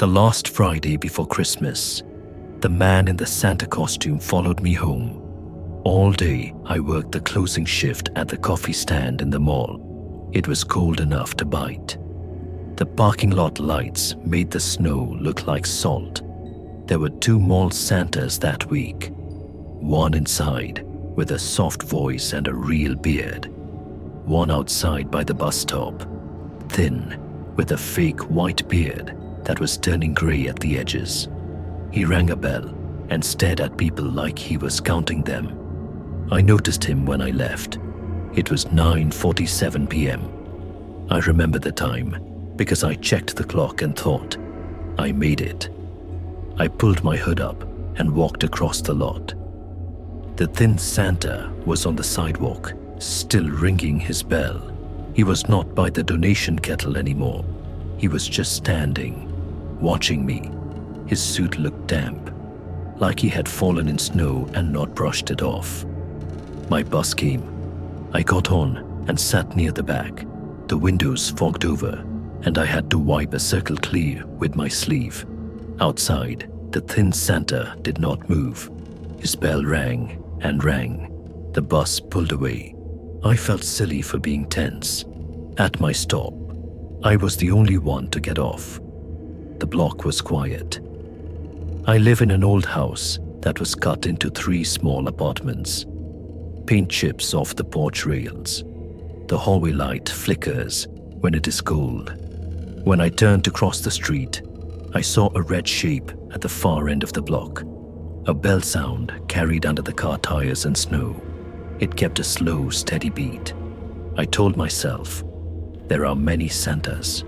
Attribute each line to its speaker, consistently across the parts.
Speaker 1: The last Friday before Christmas, the man in the Santa costume followed me home. All day, I worked the closing shift at the coffee stand in the mall. It was cold enough to bite. The parking lot lights made the snow look like salt. There were 2 mall Santas that week. One inside, with a soft voice and a real beard. One outside by the bus stop, thin, with a fake white beard that was turning grey at the edges. He rang a bell and stared at people like he was counting them. I noticed him when I left. It was 9:47 p.m. I remember the time because I checked the clock and thought, I made it. I pulled my hood up and walked across the lot. The thin Santa was on the sidewalk, still ringing his bell. He was not by the donation kettle anymore. He was just standing, watching me. His suit looked damp, like he had fallen in snow and not brushed it off. My bus came. I got on and sat near the back. The windows fogged over, and I had to wipe a circle clear with my sleeve. Outside, the thin Santa did not move. His bell rang and rang. The bus pulled away. I felt silly for being tense. At my stop, I was the only one to get off. The block was quiet. I live in an old house that was cut into 3 small apartments. Paint chips off the porch rails. The hallway light flickers when it is cold. When I turned to cross the street, I saw a red shape at the far end of the block. A bell sound carried under the car tires and snow. It kept a slow, steady beat. I told myself, there are many Santas.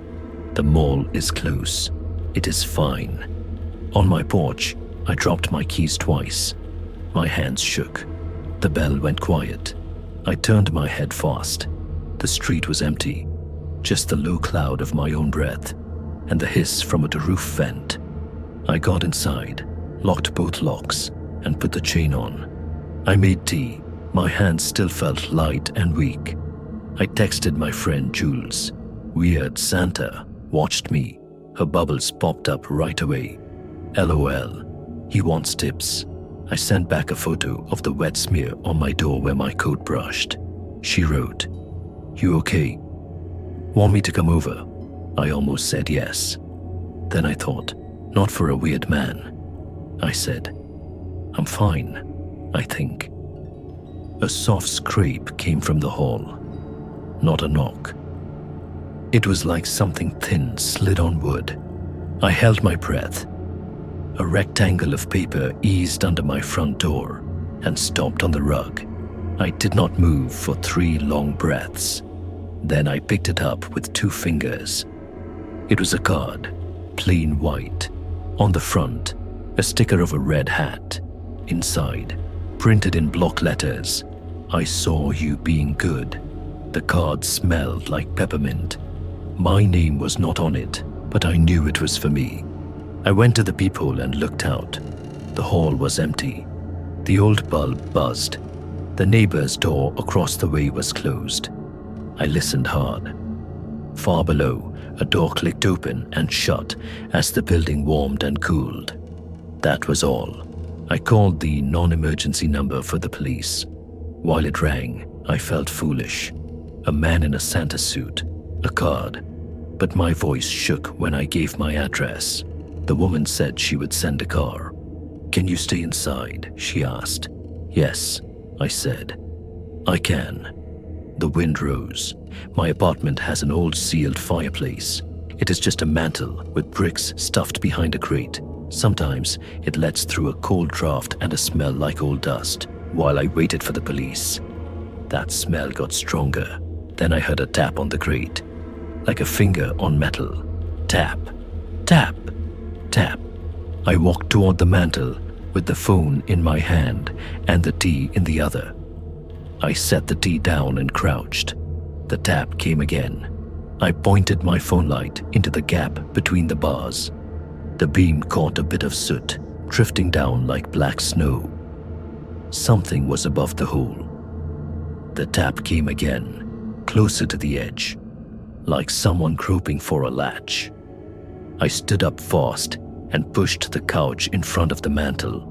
Speaker 1: The mall is close. It is fine. On my porch, I dropped my keys twice. My hands shook. The bell went quiet. I turned my head fast. The street was empty. Just the low cloud of my own breath and the hiss from a roof vent. I got inside, locked both locks, and put the chain on. I made tea. My hands still felt light and weak. I texted my friend Jules. Weird Santa watched me. Her bubbles popped up right away. LOL. He wants tips. I sent back a photo of the wet smear on my door where my coat brushed. She wrote, "You okay? Want me to come over?" I almost said yes. Then I thought, not for a weird man. I said, "I'm fine, I think." A soft scrape came from the hall. Not a knock. It was like something thin slid on wood. I held my breath. A rectangle of paper eased under my front door and stopped on the rug. I did not move for 3 long breaths. Then I picked it up with 2 fingers. It was a card, plain white. On the front, a sticker of a red hat. Inside, printed in block letters, "I saw you being good." The card smelled like peppermint. My name was not on it, but I knew it was for me. I went to the peephole and looked out. The hall was empty. The old bulb buzzed. The neighbor's door across the way was closed. I listened hard. Far below, a door clicked open and shut as the building warmed and cooled. That was all. I called the non-emergency number for the police. While it rang, I felt foolish. A man in a Santa suit, a card. But my voice shook when I gave my address. The woman said she would send a car. "Can you stay inside?" she asked. "Yes," I said. "I can." The wind rose. My apartment has an old sealed fireplace. It is just a mantel with bricks stuffed behind a crate. Sometimes it lets through a cold draft and a smell like old dust. While I waited for the police, that smell got stronger. Then I heard a tap on the crate, like a finger on metal. Tap, tap, tap. I walked toward the mantel with the phone in my hand and the tea in the other. I set the tea down and crouched. The tap came again. I pointed my phone light into the gap between the bars. The beam caught a bit of soot, drifting down like black snow. Something was above the hole. The tap came again, closer to the edge, like someone groping for a latch. I stood up fast and pushed the couch in front of the mantel.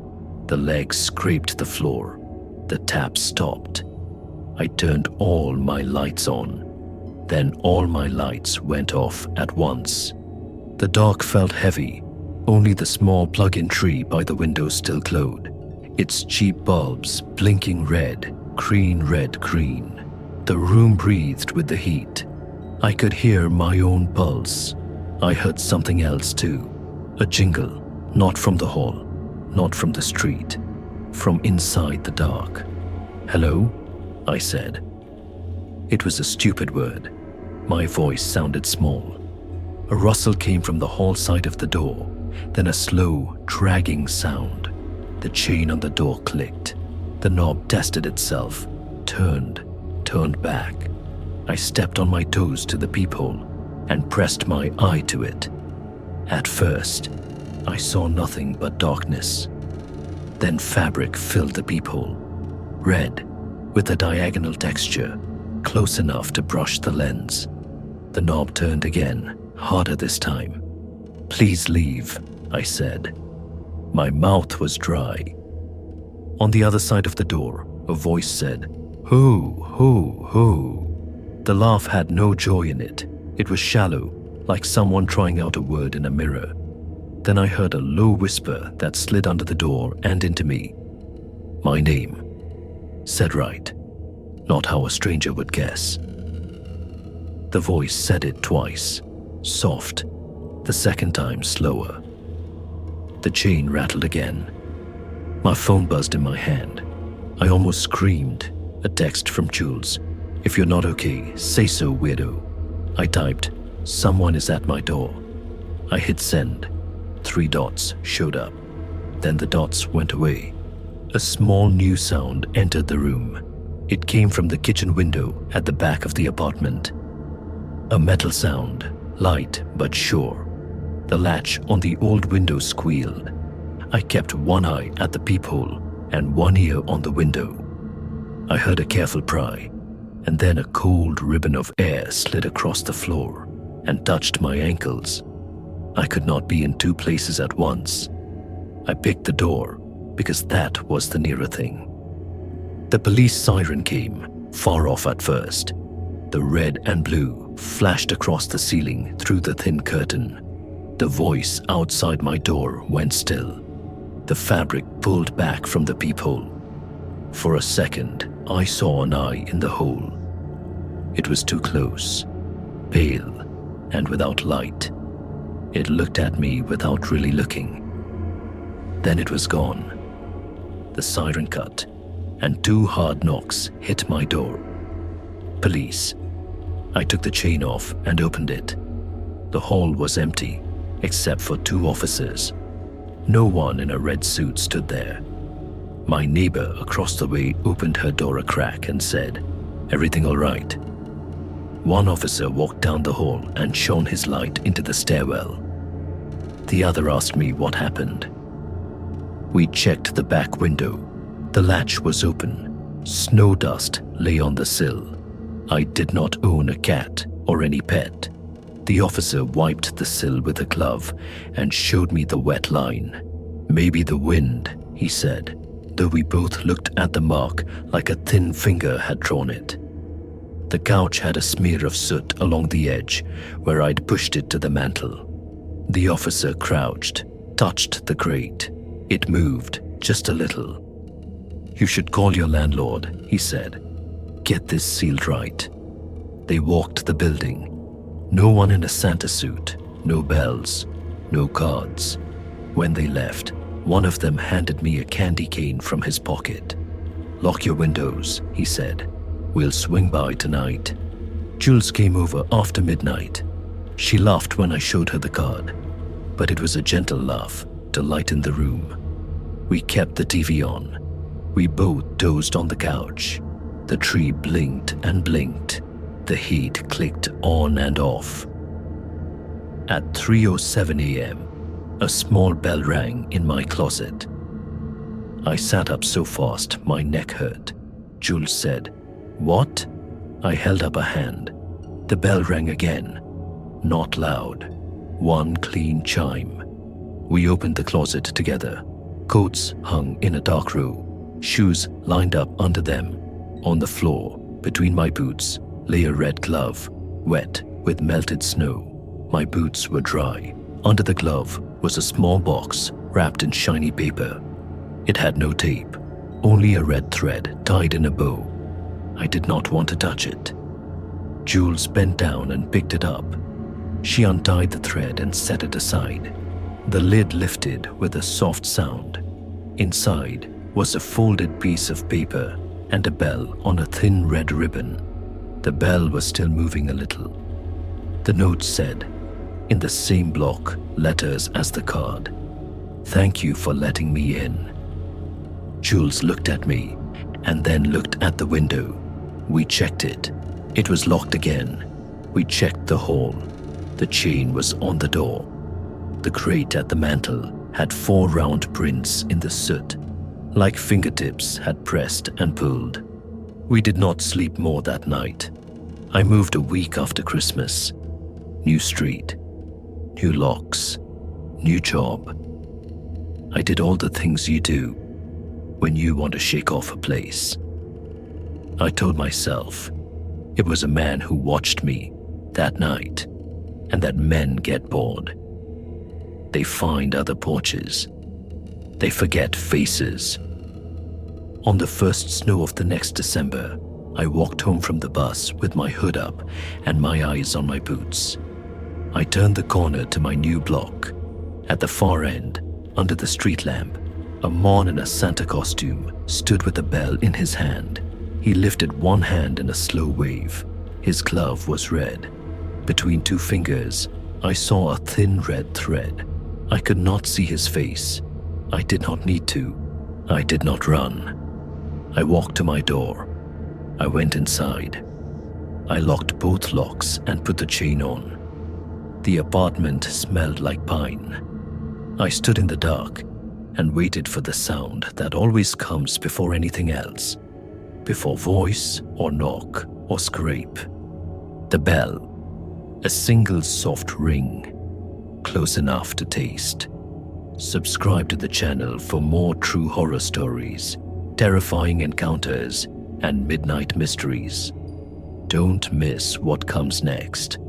Speaker 1: The legs scraped the floor. The tap stopped. I turned all my lights on. Then all my lights went off at once. The dark felt heavy. Only the small plug-in tree by the window still glowed, its cheap bulbs blinking red, green. The room breathed with the heat. I could hear my own pulse. I heard something else too. A jingle, not from the hall, not from the street, from inside the dark. "Hello?" I said. It was a stupid word. My voice sounded small. A rustle came from the hall side of the door, then a slow, dragging sound. The chain on the door clicked. The knob tested itself, turned back. I stepped on my toes to the peephole and pressed my eye to it. At first, I saw nothing but darkness. Then fabric filled the peephole, red, with a diagonal texture, close enough to brush the lens. The knob turned again, harder this time. "Please leave," I said. My mouth was dry. On the other side of the door, a voice said, "Who, who, who?" The laugh had no joy in it. It was shallow, like someone trying out a word in a mirror. Then I heard a low whisper that slid under the door and into me. My name. Said right. Not how a stranger would guess. The voice said it twice, soft, the second time slower. The chain rattled again. My phone buzzed in my hand. I almost screamed. A text from Jules. "If you're not okay, say so, weirdo." I typed, "Someone is at my door." I hit send. 3 dots showed up. Then the dots went away. A small new sound entered the room. It came from the kitchen window at the back of the apartment. A metal sound, light but sure. The latch on the old window squealed. I kept one eye at the peephole and one ear on the window. I heard a careful pry, and then a cold ribbon of air slid across the floor and touched my ankles. I could not be in 2 places at once. I picked the door because that was the nearer thing. The police siren came, far off at first. The red and blue flashed across the ceiling through the thin curtain. The voice outside my door went still. The fabric pulled back from the peephole. For a second, I saw an eye in the hole. It was too close, pale, and without light. It looked at me without really looking. Then it was gone. The siren cut, and 2 hard knocks hit my door. Police. I took the chain off and opened it. The hall was empty, except for 2 officers. No one in a red suit stood there. My neighbor across the way opened her door a crack and said, "Everything all right?" One officer walked down the hall and shone his light into the stairwell. The other asked me what happened. We checked the back window. The latch was open. Snow dust lay on the sill. I did not own a cat or any pet. The officer wiped the sill with a glove and showed me the wet line. "Maybe the wind," he said, though we both looked at the mark like a thin finger had drawn it. The couch had a smear of soot along the edge where I'd pushed it to the mantel. The officer crouched, touched the grate. It moved just a little. "You should call your landlord," he said. "Get this sealed right." They walked the building. No one in a Santa suit, no bells, no cards. When they left, one of them handed me a candy cane from his pocket. "Lock your windows," he said. "We'll swing by tonight." Jules came over after midnight. She laughed when I showed her the card, but it was a gentle laugh to lighten the room. We kept the TV on. We both dozed on the couch. The tree blinked and blinked. The heat clicked on and off. At 3:07 a.m., a small bell rang in my closet. I sat up so fast my neck hurt. Jules said, "What?" I held up a hand. The bell rang again. Not loud. one clean chime. We opened the closet together. Coats hung in a dark row, shoes lined up under them. On the floor, between my boots, lay a red glove, wet with melted snow. My boots were dry. Under the glove was a small box wrapped in shiny paper. It had no tape, only a red thread tied in a bow. I did not want to touch it. Jules bent down and picked it up. She untied the thread and set it aside. The lid lifted with a soft sound. Inside was a folded piece of paper and a bell on a thin red ribbon. The bell was still moving a little. The note said, in the same block letters as the card, "Thank you for letting me in." Jules looked at me and then looked at the window. We checked it. It was locked again. We checked the hall. The chain was on the door. The grate at the mantel had 4 round prints in the soot, like fingertips had pressed and pulled. We did not sleep more that night. I moved a week after Christmas. New street, new locks, new job. I did all the things you do when you want to shake off a place. I told myself it was a man who watched me that night, and that men get bored. They find other porches. They forget faces. On the first snow of the next December, I walked home from the bus with my hood up and my eyes on my boots. I turned the corner to my new block. At the far end, under the street lamp, a mon in a Santa costume stood with a bell in his hand. He lifted one hand in a slow wave. His glove was red. Between 2 fingers, I saw a thin red thread. I could not see his face. I did not need to. I did not run. I walked to my door. I went inside. I locked both locks and put the chain on. The apartment smelled like pine. I stood in the dark and waited for the sound that always comes before anything else, before voice or knock or scrape. The bell, a single soft ring, close enough to taste. Subscribe to the channel for more true horror stories, terrifying encounters, and midnight mysteries. Don't miss what comes next.